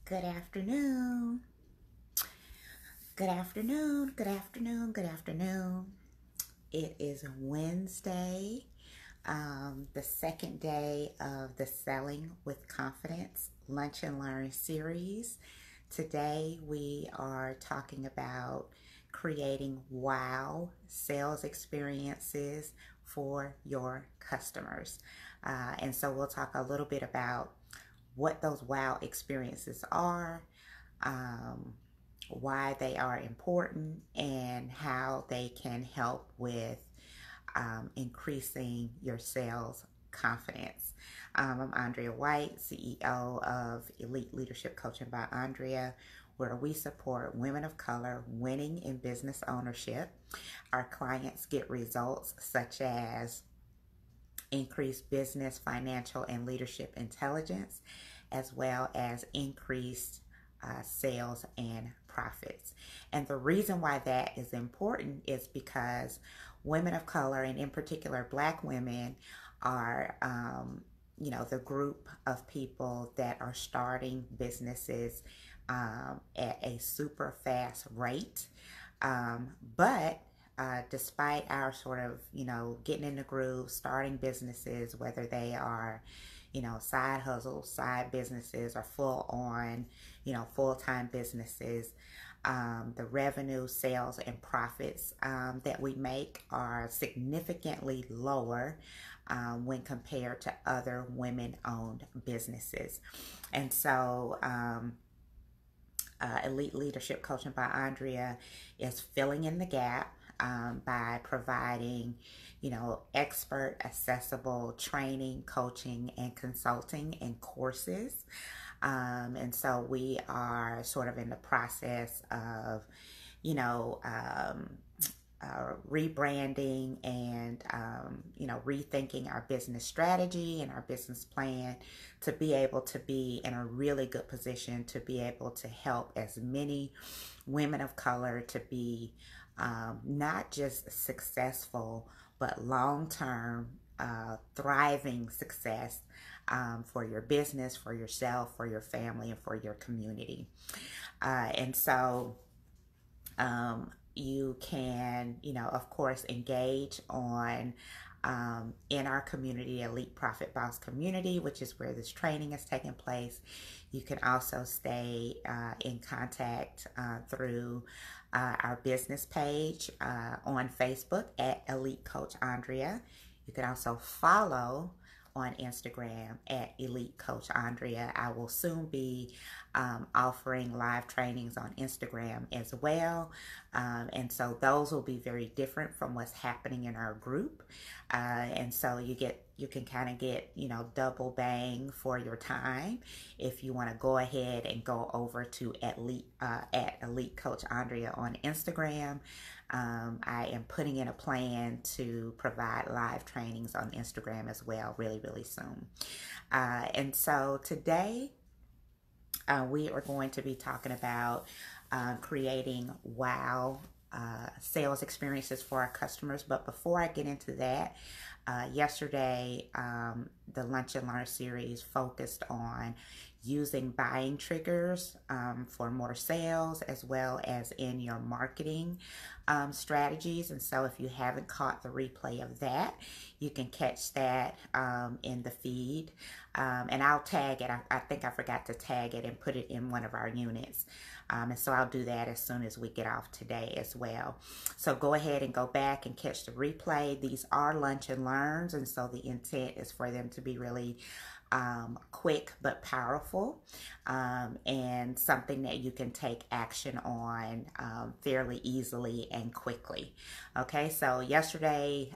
Good afternoon. Good afternoon. Good afternoon. Good afternoon. It is Wednesday, the second day of the Selling with Confidence Lunch and Learn series. Today we are talking about creating wow sales experiences for your customers. And so we'll talk a little bit about what those wow experiences are, um, why they are important, and how they can help with increasing your sales confidence. I'm Andrea White, CEO of Elite Leadership Coaching by Andrea, where we support women of color winning in business ownership. Our clients get results such as increased business, financial, and leadership intelligence, as well as increased sales and profits. And the reason why that is important is because women of color, and in particular Black women, are the group of people that are starting businesses at a super fast rate. But despite our sort of, getting in the groove, starting businesses, whether they are, side hustles, side businesses, or full on, full-time businesses, the revenue, sales, and profits that we make are significantly lower when compared to other women-owned businesses. And so, Elite Leadership Coaching by Andrea is filling in the gap by providing, expert, accessible training, coaching, and consulting and courses. And so we are sort of in the process of, you know, um, rebranding and rethinking our business strategy and our business plan to be able to be in a really good position to be able to help as many women of color to be not just successful but long-term thriving success for your business, for yourself, for your family, and for your community. And so you can, of course, engage on in our community, Elite Profit Boss community, which is where this training is taking place. You can also stay in contact through our business page on Facebook at Elite Coach Andrea. You can also follow on Instagram at Elite Coach Andrea. I will soon be offering live trainings on Instagram as well. And so those will be very different from what's happening in our group. And so you can kind of get, double bang for your time if you want to go ahead and go over to at Elite Coach Andrea on Instagram. I am putting in a plan to provide live trainings on Instagram as well really, really soon. And so today we are going to be talking about creating wow sales experiences for our customers. But before I get into that, yesterday the Lunch and Learn series focused on using buying triggers for more sales as well as in your marketing strategies. And so if you haven't caught the replay of that, you can catch that in the feed. And I'll tag it. I think I forgot to tag it and put it in one of our units. And so I'll do that as soon as we get off today as well. So go ahead and go back and catch the replay. These are lunch and learns, and so the intent is for them to be really quick but powerful, and something that you can take action on fairly easily and quickly. Okay, so yesterday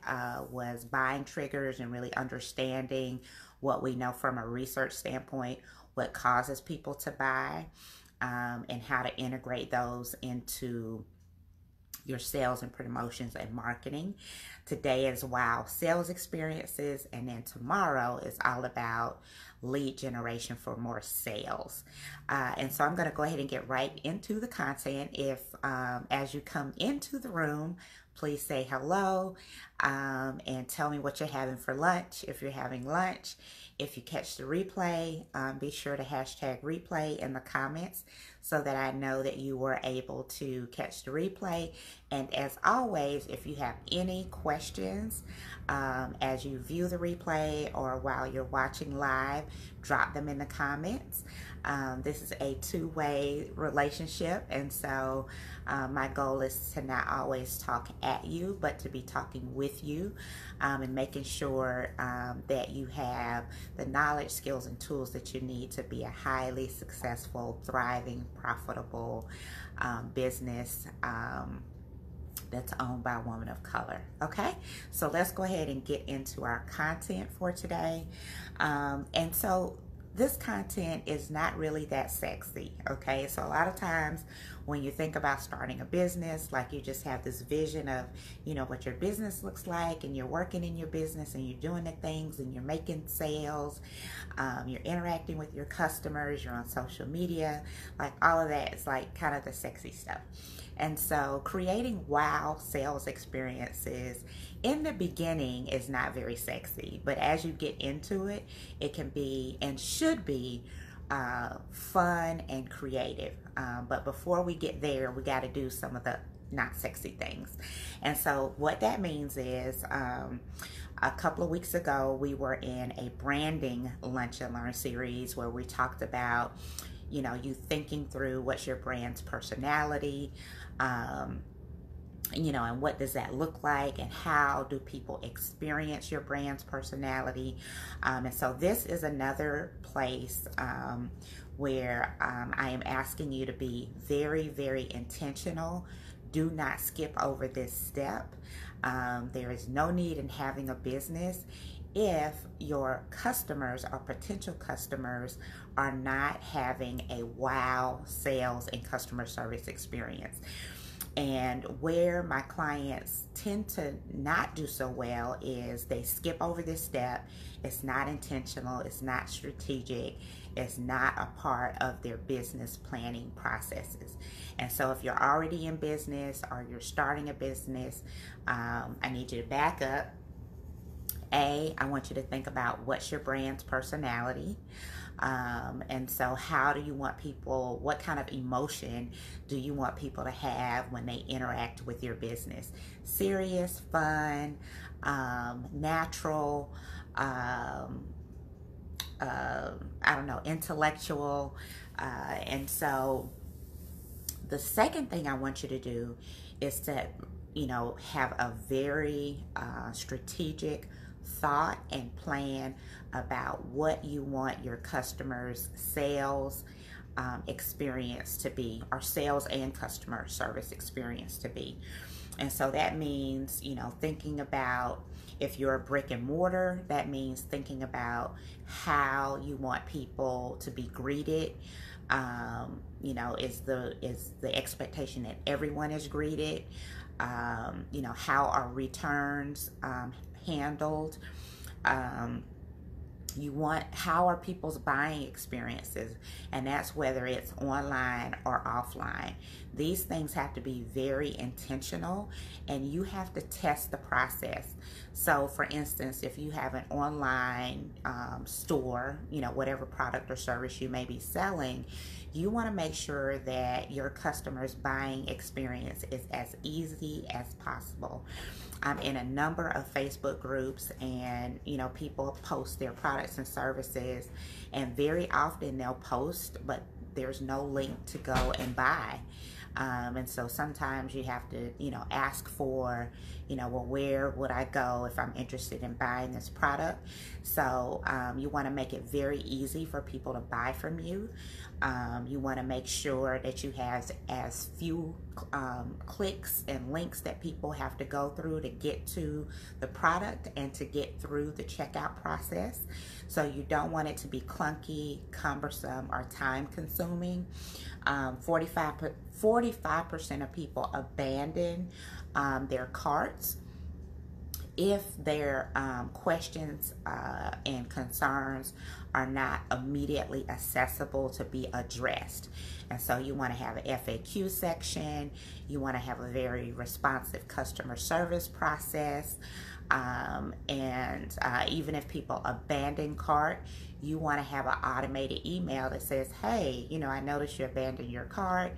was buying triggers and really understanding what we know from a research standpoint, what causes people to buy, and how to integrate those into your sales and promotions and marketing. Today is wow sales experiences, and then tomorrow is all about lead generation for more sales. And so I'm going to go ahead and get right into the content. If as you come into the room, please say hello and tell me what you're having for lunch. If you're having lunch, if you catch the replay, be sure to hashtag replay in the comments so that I know that you were able to catch the replay. And as always, if you have any questions as you view the replay or while you're watching live, drop them in the comments. This is a two-way relationship, and so my goal is to not always talk at you, but to be talking with you and making sure that you have the knowledge, skills, and tools that you need to be a highly successful, thriving, profitable business that's owned by a woman of color. Okay, so let's go ahead and get into our content for today. And so this content is not really that sexy, okay? So a lot of times when you think about starting a business, like you just have this vision of, you know, what your business looks like, and you're working in your business and you're doing the things and you're making sales, you're interacting with your customers, you're on social media, like all of that is like kind of the sexy stuff. And so creating wow sales experiences in the beginning is not very sexy, but as you get into it, it can be and should be fun and creative. But before we get there, we got to do some of the not sexy things. And so what that means is a couple of weeks ago, we were in a branding lunch and learn series where we talked about, you know, you thinking through what's your brand's personality, you know, and what does that look like, and how do people experience your brand's personality. And so this is another place where I am asking you to be very, very intentional. Do not skip over this step. There is no need in having a business if your customers or potential customers are not having a wow sales and customer service experience. And where my clients tend to not do so well is they skip over this step. It's not intentional, it's not strategic, it's not a part of their business planning processes. And so if you're already in business or you're starting a business, I need you to back up. I want you to think about what's your brand's personality. And so how do you want people, what kind of emotion do you want people to have when they interact with your business? Serious, fun, natural, I don't know, intellectual. And so the second thing I want you to do is to, you know, have a very strategic thought and plan about what you want your customers' sales experience to be, or sales and customer service experience to be. And so that means, you know, thinking about, if you're a brick and mortar, that means thinking about how you want people to be greeted. You know, is the expectation that everyone is greeted? You know, how are returns handled? You want, how are people's buying experiences? And that's whether it's online or offline. These things have to be very intentional, and you have to test the process. So for instance, if you have an online store, you know, whatever product or service you may be selling, you want to make sure that your customers' buying experience is as easy as possible. I'm in a number of Facebook groups, and you know, people post their products and services, and very often they'll post, but there's no link to go and buy. And so sometimes you have to, you know, ask for, you know, well, where would I go if I'm interested in buying this product? So you want to make it very easy for people to buy from you. You want to make sure that you have as few clicks and links that people have to go through to get to the product and to get through the checkout process. So you don't want it to be clunky, cumbersome, or time consuming. 45% of people abandon their carts if their questions and concerns are not immediately accessible to be addressed. And so you want to have an FAQ section. You want to have a very responsive customer service process. Even if people abandon cart, you want to have an automated email that says, hey, I noticed you abandoned your cart.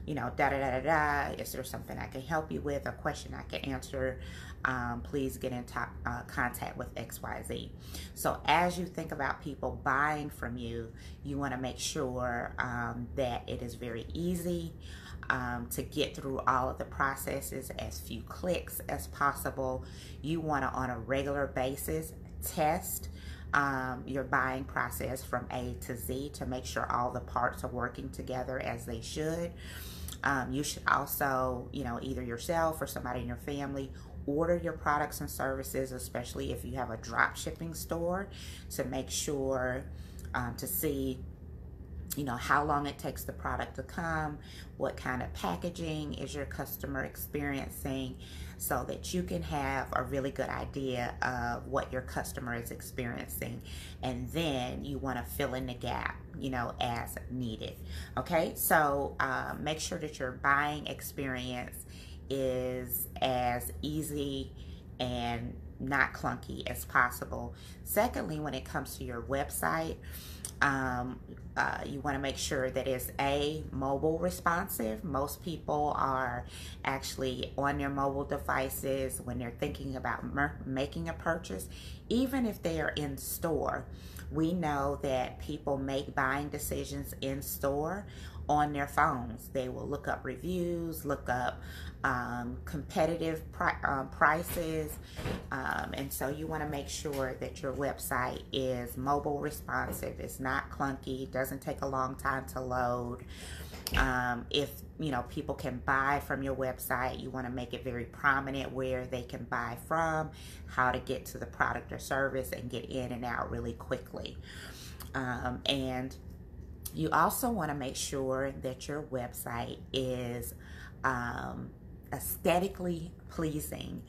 Da da da da da. Is there something I can help you with? A question I can answer? Please get in contact with XYZ. So as you think about people buying from you, you want to make sure that it is very easy to get through all of the processes, as few clicks as possible. You want to, on a regular basis, test your buying process from A to Z to make sure all the parts are working together as they should. You should also, either yourself or somebody in your family, order your products and services, especially if you have a drop shipping store, to make sure to see how long it takes the product to come, what kind of packaging is your customer experiencing, so that you can have a really good idea of what your customer is experiencing. And then you want to fill in the gap, as needed. Okay, so make sure that your buying experience is as easy and not clunky as possible. Secondly, when it comes to your website, you want to make sure that it's mobile responsive. Most people are actually on their mobile devices when they're thinking about making a purchase. Even if they are in store, we know that people make buying decisions in store on their phones. They will look up reviews, look up competitive prices, and so you want to make sure that your website is mobile responsive. It's not clunky, doesn't take a long time to load. If people can buy from your website, you want to make it very prominent where they can buy from, how to get to the product or service, and get in and out really quickly. And you also want to make sure that your website is aesthetically pleasing.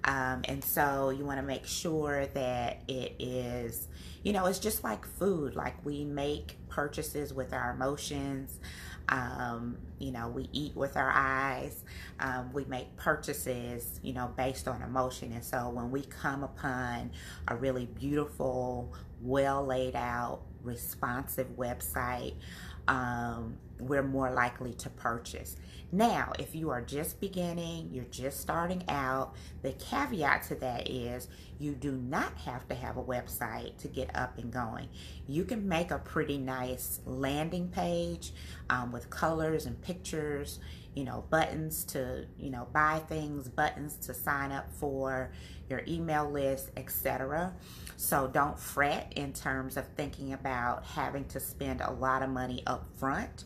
And so you want to make sure that it is, it's just like food. Like, we make purchases with our emotions. We eat with our eyes. We make purchases, based on emotion. And so when we come upon a really beautiful, well laid out, responsive website, we're more likely to purchase. Now, if you are just beginning, you're just starting out, the caveat to that is you do not have to have a website to get up and going. You can make a pretty nice landing page with colors and pictures, buttons to, buy things, buttons to sign up for your email list, etc. So don't fret in terms of thinking about having to spend a lot of money up front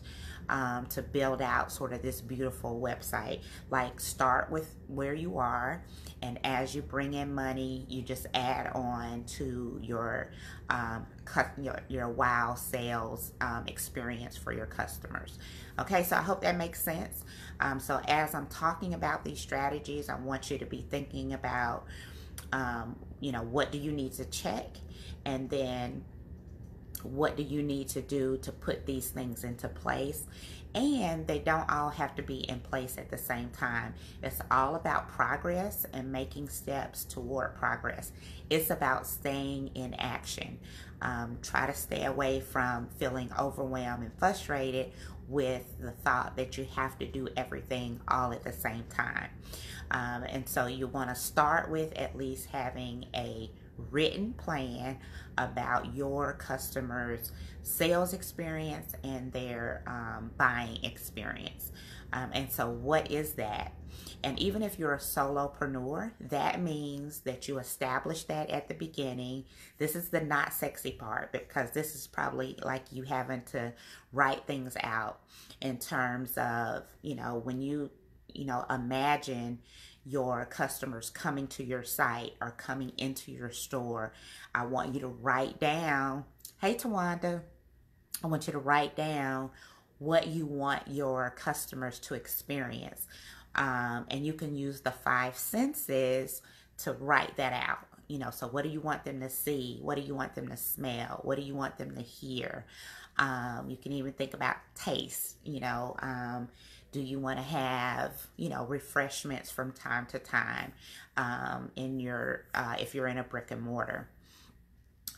to build out sort of this beautiful website. Like, start with where you are, and as you bring in money, you just add on to your wow sales experience for your customers. Okay, so I hope that makes sense. So as I'm talking about these strategies, I want you to be thinking about what do you need to check, and then what do you need to do to put these things into place. And they don't all have to be in place at the same time. It's all about progress and making steps toward progress. It's about staying in action. Try to stay away from feeling overwhelmed and frustrated with the thought that you have to do everything all at the same time. And so you want to start with at least having a written plan about your customers' sales experience and their buying experience. And so what is that? And even if you're a solopreneur, that means that you establish that at the beginning. This is the not sexy part, because this is probably like you having to write things out in terms of, when you imagine your customers coming to your site or coming into your store. I want you to write down, hey Tawanda, I want you to write down what you want your customers to experience. And you can use the 5 senses to write that out. So what do you want them to see? What do you want them to smell? What do you want them to hear? You can even think about taste. Do you want to have, refreshments from time to time in your, if you're in a brick and mortar?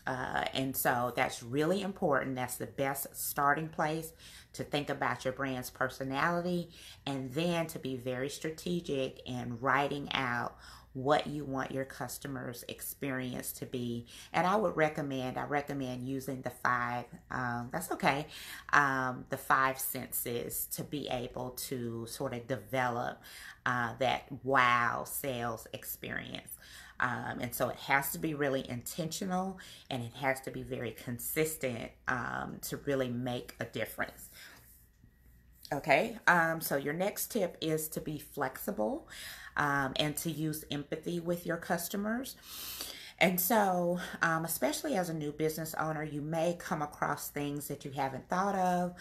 And so that's really important. That's the best starting place to think about your brand's personality, and then to be very strategic in writing out what you want your customers' experience to be. And I recommend using the five, that's okay, the five senses to be able to sort of develop that wow sales experience. And so it has to be really intentional, and it has to be very consistent to really make a difference. Okay, so your next tip is to be flexible and to use empathy with your customers. And so, especially as a new business owner, you may come across things that you haven't thought of,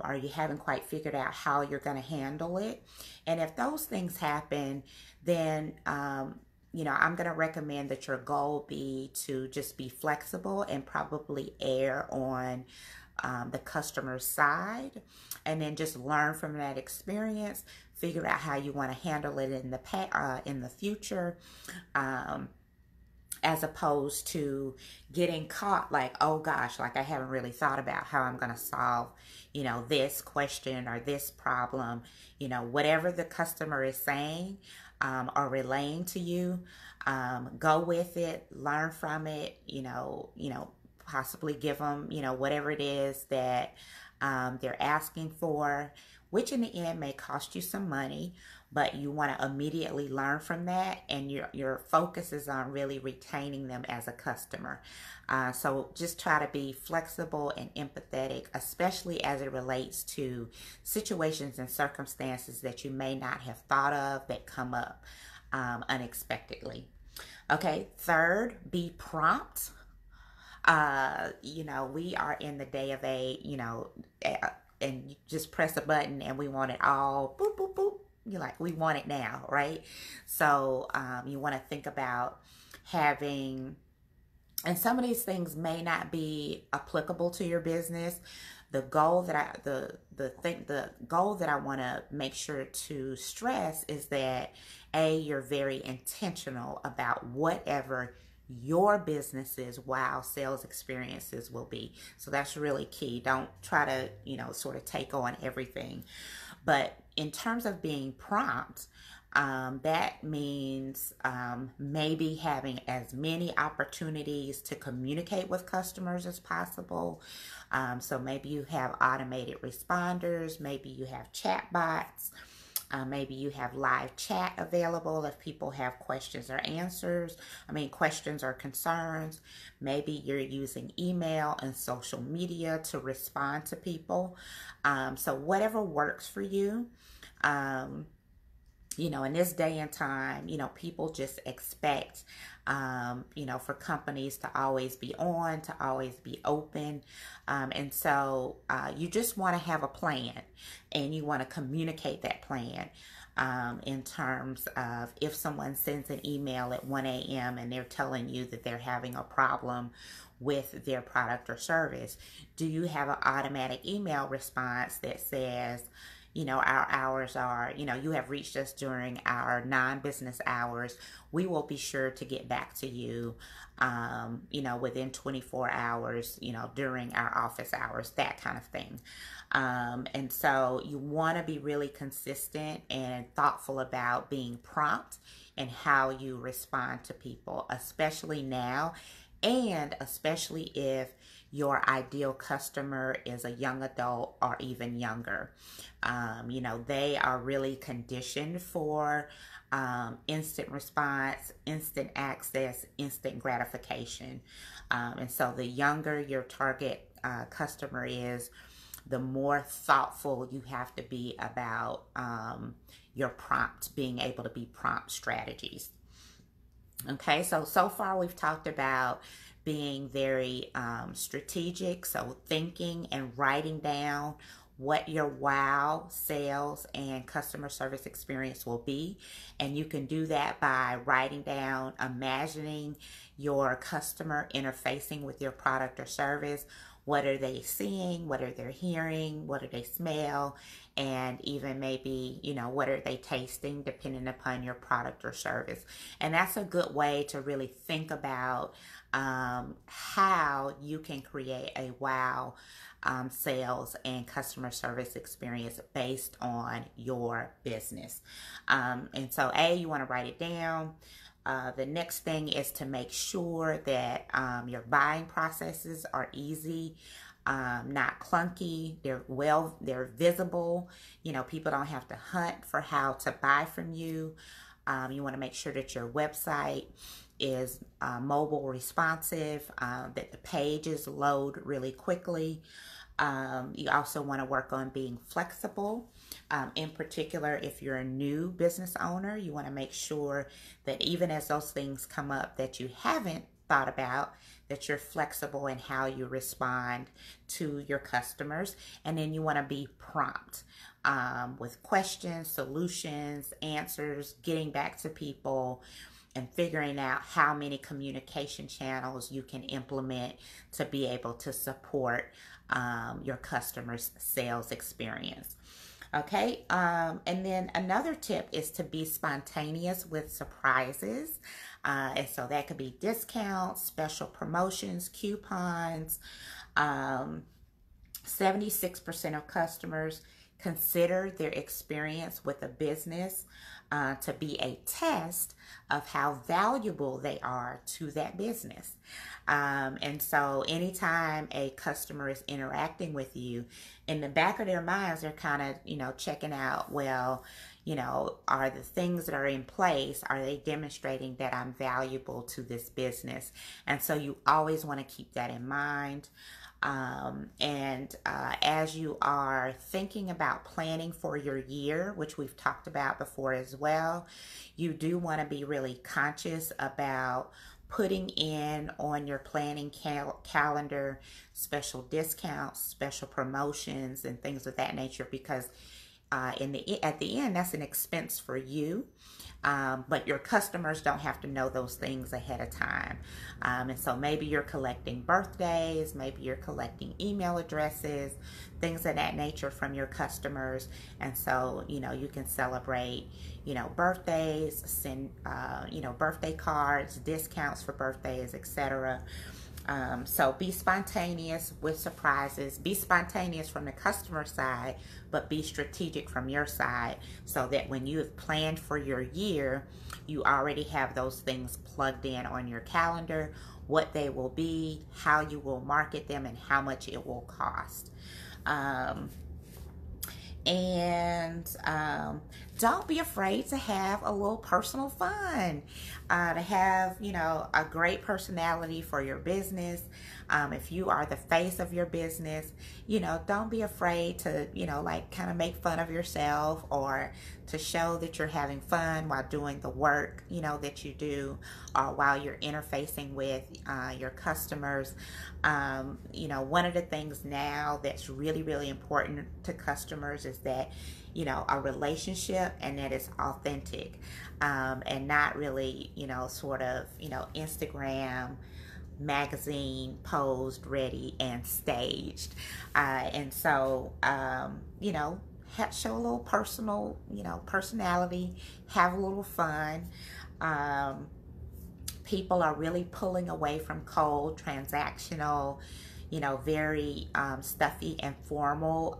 or you haven't quite figured out how you're going to handle it. And if those things happen, then I'm going to recommend that your goal be to just be flexible and probably err on the customer's side, and then just learn from that experience, figure out how you want to handle it in the future, as opposed to getting caught like, oh gosh, like I haven't really thought about how I'm going to solve, this question or this problem. Whatever the customer is saying or relaying to you, go with it, learn from it, possibly give them, whatever it is that they're asking for, which in the end may cost you some money, but you want to immediately learn from that, and your focus is on really retaining them as a customer. So just try to be flexible and empathetic, especially as it relates to situations and circumstances that you may not have thought of that come up unexpectedly. Okay, third, be prompt. We are in the day of and you just press a button and we want it all, boop, boop, boop. You're like, we want it now, right? So you want to think about having, and some of these things may not be applicable to your business. The goal that the goal that I want to make sure to stress is that you're very intentional about whatever your business's wow sales experiences will be. So that's really key. Don't try to, sort of take on everything. But in terms of being prompt, that means maybe having as many opportunities to communicate with customers as possible. So maybe you have automated responders, maybe you have chat bots, maybe you have live chat available if people have questions or questions or concerns. Maybe you're using email and social media to respond to people. So whatever works for you. In this day and time, people just expect, for companies to always be on, to always be open. And so you just want to have a plan, and you want to communicate that plan in terms of if someone sends an email at 1 a.m. and they're telling you that they're having a problem with their product or service, do you have an automatic email response that says, our hours are, you have reached us during our non-business hours. We will be sure to get back to you, within 24 hours, during our office hours, that kind of thing. And so you want to be really consistent and thoughtful about being prompt and how you respond to people, especially now, and especially if your ideal customer is a young adult or even younger. They are really conditioned for instant response, instant access, instant gratification. And so the younger your target customer is, the more thoughtful you have to be about your prompt, being able to be prompt strategies. Okay, so far we've talked about being very strategic, so thinking and writing down what your wow sales and customer service experience will be. And you can do that by writing down, imagining your customer interfacing with your product or service. What are they seeing? What are they hearing? What do they smell? And even maybe, what are they tasting depending upon your product or service. And that's a good way to really think about how you can create a wow sales and customer service experience based on your business. And so, you want to write it down. The next thing is to make sure that your buying processes are easy, not clunky. They're visible. People don't have to hunt for how to buy from you. You want to make sure that your website is mobile responsive, that the pages load really quickly. You also want to work on being flexible. In particular, if you're a new business owner, you want to make sure that even as those things come up that you haven't thought about, that you're flexible in how you respond to your customers. And then you want to be prompt with questions, solutions, answers, getting back to people, and figuring out how many communication channels you can implement to be able to support your customers' sales experience. Okay, and then another tip is to be spontaneous with surprises. And so that could be discounts, special promotions, coupons. 76% of customers consider their experience with a business to be a test of how valuable they are to that business. And so anytime a customer is interacting with you, in the back of their minds, they're kind of, checking out, well, are the things that are in place, are they demonstrating that I'm valuable to this business? And so you always want to keep that in mind. As you are thinking about planning for your year, which we've talked about before as well, you do want to be really conscious about putting in on your planning calendar special discounts, special promotions, and things of that nature, because at the end, that's an expense for you. But your customers don't have to know those things ahead of time. And so maybe you're collecting birthdays, maybe you're collecting email addresses, things of that nature from your customers. And so, you can celebrate, birthdays, send, birthday cards, discounts for birthdays, etc. So be spontaneous with surprises. Be spontaneous from the customer side, but be strategic from your side, so that when you have planned for your year, you already have those things plugged in on your calendar, what they will be, how you will market them, and how much it will cost. Don't be afraid to have a little personal fun, to have, a great personality for your business. If you are the face of your business, don't be afraid to, kind of make fun of yourself, or to show that you're having fun while doing the work, that you do, or while you're interfacing with your customers. One of the things now that's really, really important to customers is that, a relationship, and that is authentic, and not really, sort of, Instagram magazine posed, ready, and staged. And so, show a little personal, personality, have a little fun. People are really pulling away from cold, transactional, very stuffy and formal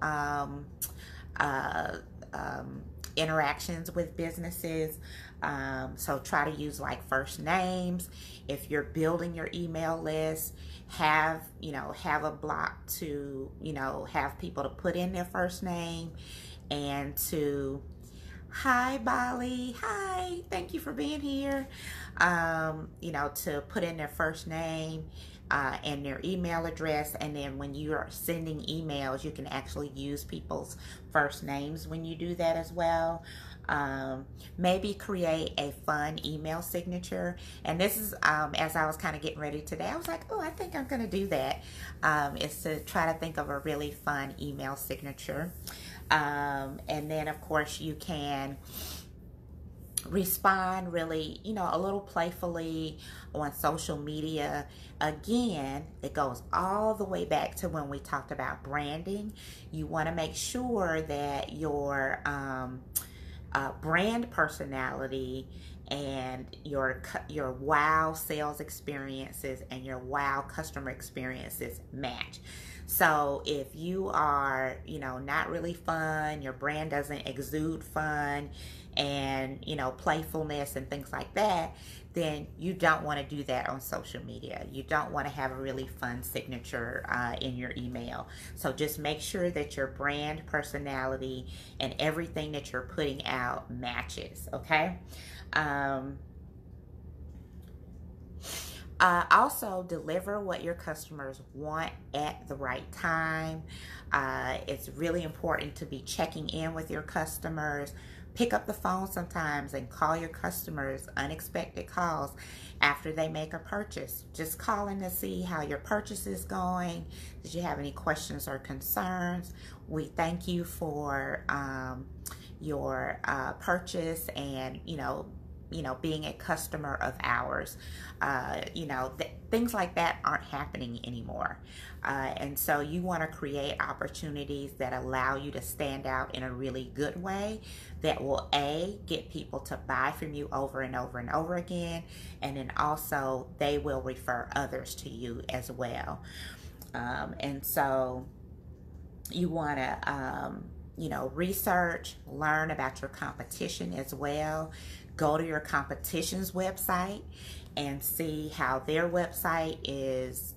interactions with businesses. So try to use like first names. If you're building your email list, have a block to, have people to put in their first name, and to, hi Bali, hi, thank you for being here, to put in their first name, and their email address. And then when you are sending emails, you can actually use people's first names when you do that as well. Maybe create a fun email signature. And this is, as I was kind of getting ready today, I was like, oh, I think I'm going to do that. Is to try to think of a really fun email signature. And then, of course, you can respond really, a little playfully on social media. Again, it goes all the way back to when we talked about branding. You want to make sure that your brand personality and your wow sales experiences and your wow customer experiences match. So if you are, not really fun, your brand doesn't exude fun and, playfulness and things like that, then you don't want to do that on social media. You don't want to have a really fun signature in your email. So just make sure that your brand personality and everything that you're putting out matches, okay? Also, deliver what your customers want at the right time. It's really important to be checking in with your customers. Pick up the phone sometimes and call your customers, unexpected calls after they make a purchase. Just calling to see how your purchase is going. Did you have any questions or concerns? We thank you for your purchase and, being a customer of ours. Things like that aren't happening anymore. And so you want to create opportunities that allow you to stand out in a really good way that will, A, get people to buy from you over and over and over again. And then also they will refer others to you as well. And so you want to, research, learn about your competition as well. Go to your competition's website and see how their website is,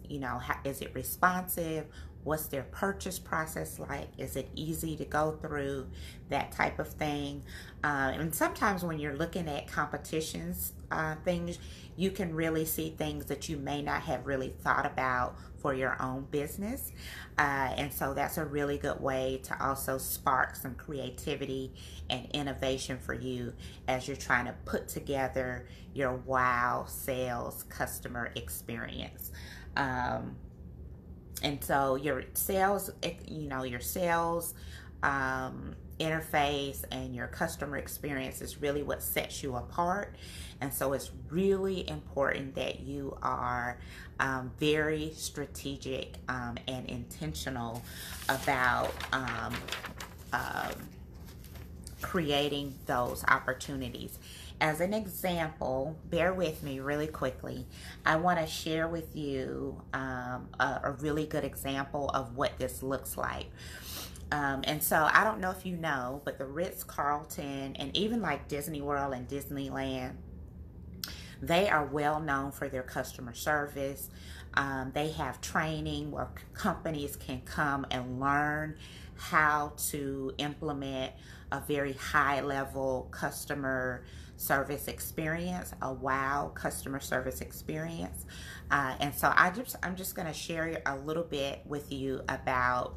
is it responsive? What's their purchase process like? Is it easy to go through? That type of thing. And sometimes when you're looking at competitions, things, you can really see things that you may not have really thought about for your own business. And so that's a really good way to also spark some creativity and innovation for you as you're trying to put together your wow sales customer experience. And so your sales, interface and your customer experience is really what sets you apart. And so it's really important that you are very strategic and intentional about creating those opportunities. As an example, bear with me really quickly. I want to share with you a really good example of what this looks like. And so I don't know if you know, but the Ritz-Carlton and even like Disney World and Disneyland, they are well known for their customer service. They have training where companies can come and learn how to implement a very high level customer service experience, a wow customer service experience. And so I'm just going to share a little bit with you about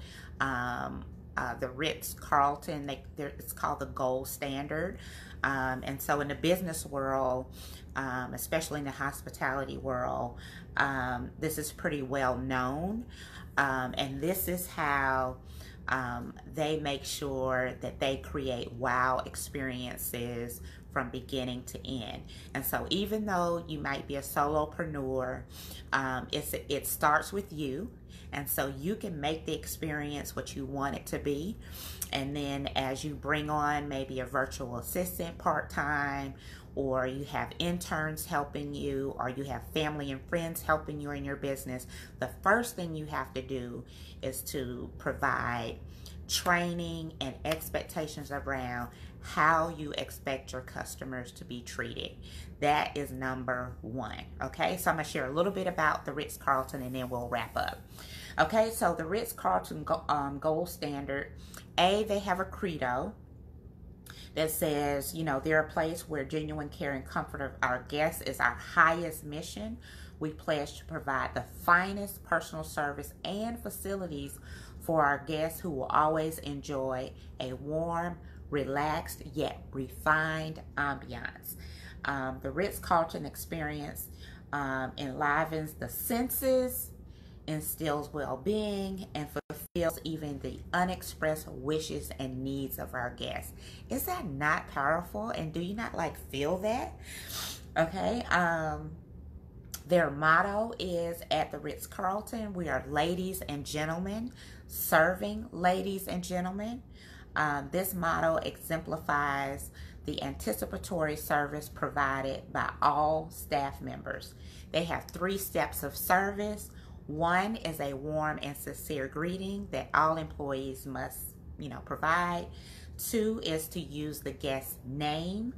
the Ritz-Carlton. It's called the gold standard. And so in the business world, especially in the hospitality world, this is pretty well known. And this is how they make sure that they create wow experiences from beginning to end. And so even though you might be a solopreneur, it starts with you. And so you can make the experience what you want it to be. And then as you bring on maybe a virtual assistant part-time, or you have interns helping you, or you have family and friends helping you in your business, the first thing you have to do is to provide training and expectations around how you expect your customers to be treated. That is number one. Okay, so I'm going to share a little bit about the Ritz-Carlton and then we'll wrap up. Okay, so the Ritz-Carlton Gold Standard, they have a credo that says, they're a place where genuine care and comfort of our guests is our highest mission. we pledge to provide the finest personal service and facilities for our guests who will always enjoy a warm, relaxed, yet refined ambiance. The Ritz-Carlton experience enlivens the senses, instills well-being, and fulfills even the unexpressed wishes and needs of our guests. Is that not powerful? And do you not feel that? Okay. Their motto is, at the Ritz-Carlton, we are ladies and gentlemen, serving ladies and gentlemen. This motto exemplifies the anticipatory service provided by all staff members. They have 3 steps of service. 1 is a warm and sincere greeting that all employees must, provide. 2 is to use the guest's name,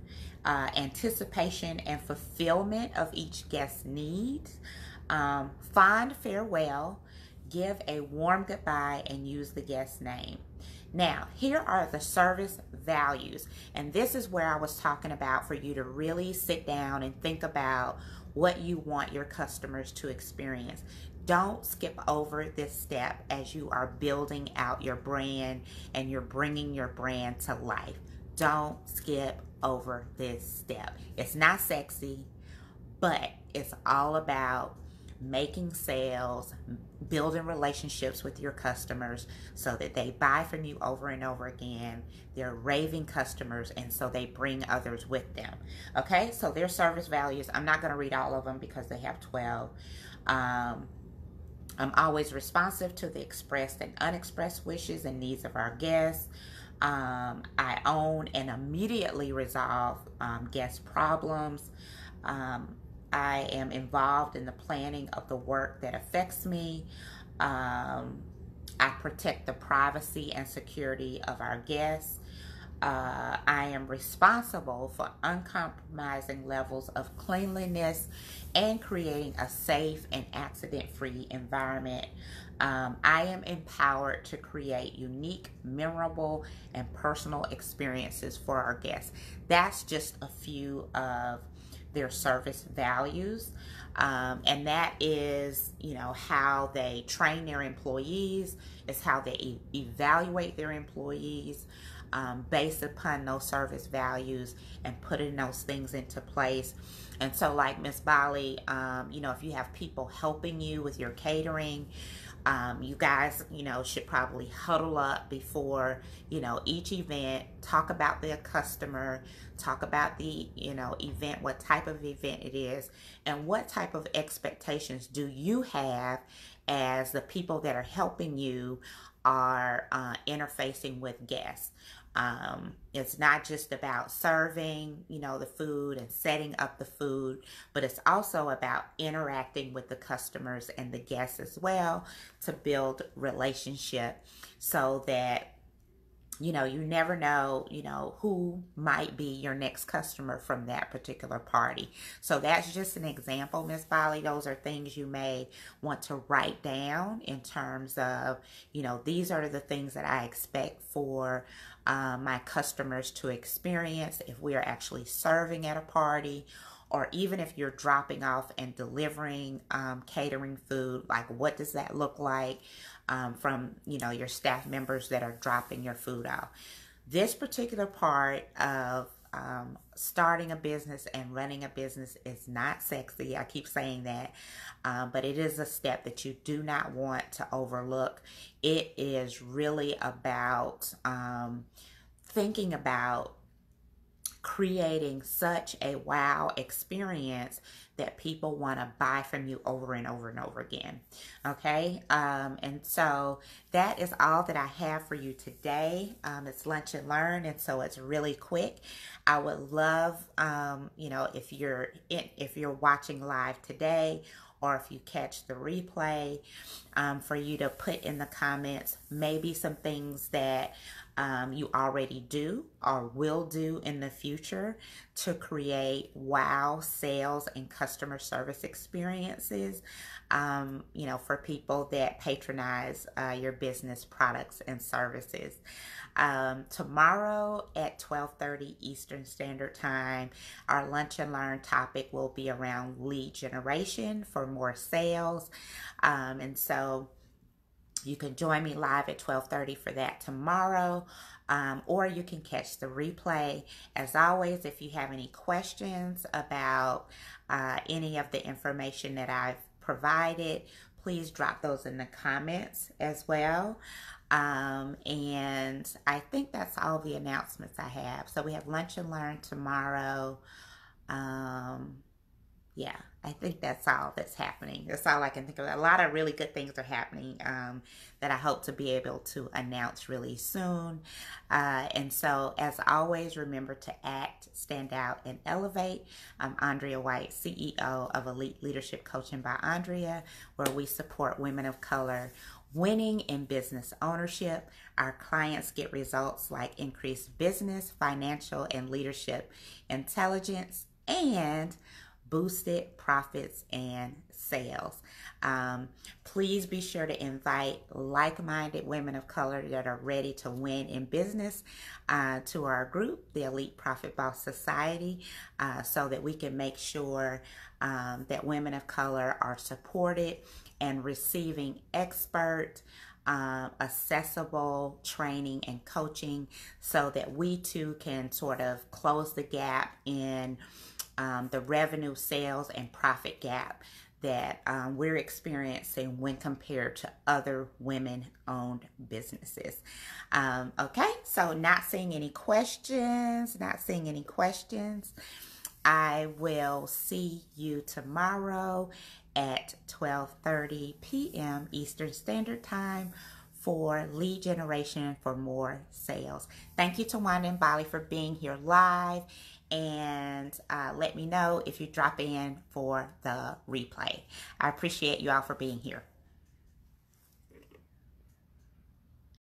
anticipation and fulfillment of each guest's needs. Fond farewell, give a warm goodbye, and use the guest's name. Now, here are the service values, and this is where I was talking about for you to really sit down and think about what you want your customers to experience. Don't skip over this step as you are building out your brand and you're bringing your brand to life. Don't skip over this step. It's not sexy, but it's all about making sales, building relationships with your customers so that they buy from you over and over again. They're raving customers, and so they bring others with them. Okay, so their service values, I'm not going to read all of them because they have 12. I'm always responsive to the expressed and unexpressed wishes and needs of our guests. I own and immediately resolve guest problems. I am involved in the planning of the work that affects me. I protect the privacy and security of our guests. I am responsible for uncompromising levels of cleanliness and creating a safe and accident-free environment. I am empowered to create unique, memorable, and personal experiences for our guests. That's just a few of their service values. And that is, how they train their employees. It's how they evaluate their employees based upon those service values and putting those things into place. And so like Miss Bali, if you have people helping you with your catering, you guys, should probably huddle up before, each event, talk about their customer, talk about the, event, what type of event it is, and what type of expectations do you have as the people that are helping you are interfacing with guests. It's not just about serving, the food and setting up the food, but it's also about interacting with the customers and the guests as well to build relationship so that, you never know, who might be your next customer from that particular party. So that's just an example, Miss Bali. Those are things you may want to write down in terms of, these are the things that I expect for my customers to experience if we are actually serving at a party, or even if you're dropping off and delivering catering food. Like, what does that look like from your staff members that are dropping your food off? This particular part of starting a business and running a business is not sexy. I keep saying that, but it is a step that you do not want to overlook. It is really about thinking about creating such a wow experience that people want to buy from you over and over and over again. Okay, and so that is all that I have for you today. It's Lunch and Learn, and so it's really quick. I would love, if you're watching live today, or if you catch the replay, for you to put in the comments maybe some things that you already do or will do in the future to create wow sales and customer service experiences, for people that patronize your business products and services. Tomorrow at 12:30 Eastern Standard Time, our Lunch and Learn topic will be around lead generation for more sales. And so you can join me live at 12:30 for that tomorrow, or you can catch the replay. As always, if you have any questions about any of the information that I've provided, please drop those in the comments as well. And I think that's all the announcements I have. So we have Lunch and Learn tomorrow. Yeah, I think that's all that's happening. That's all I can think of. A lot of really good things are happening that I hope to be able to announce really soon. And so, as always, remember to act, stand out, and elevate. I'm Andrea White, CEO of Elite Leadership Coaching by Andrea, where we support women of color winning in business ownership. Our clients get results like increased business, financial, and leadership intelligence, and boosted profits and sales. Please be sure to invite like-minded women of color that are ready to win in business to our group, the Elite Profit Boss Society, so that we can make sure that women of color are supported and receiving expert, accessible training and coaching so that we too can sort of close the gap in the revenue, sales, and profit gap that we're experiencing when compared to other women-owned businesses. Okay, so not seeing any questions. I will see you tomorrow at 12:30 p.m. Eastern Standard Time for lead generation for more sales. Thank you to Wanda and Bali for being here live. And let me know if you drop in for the replay. I appreciate you all for being here.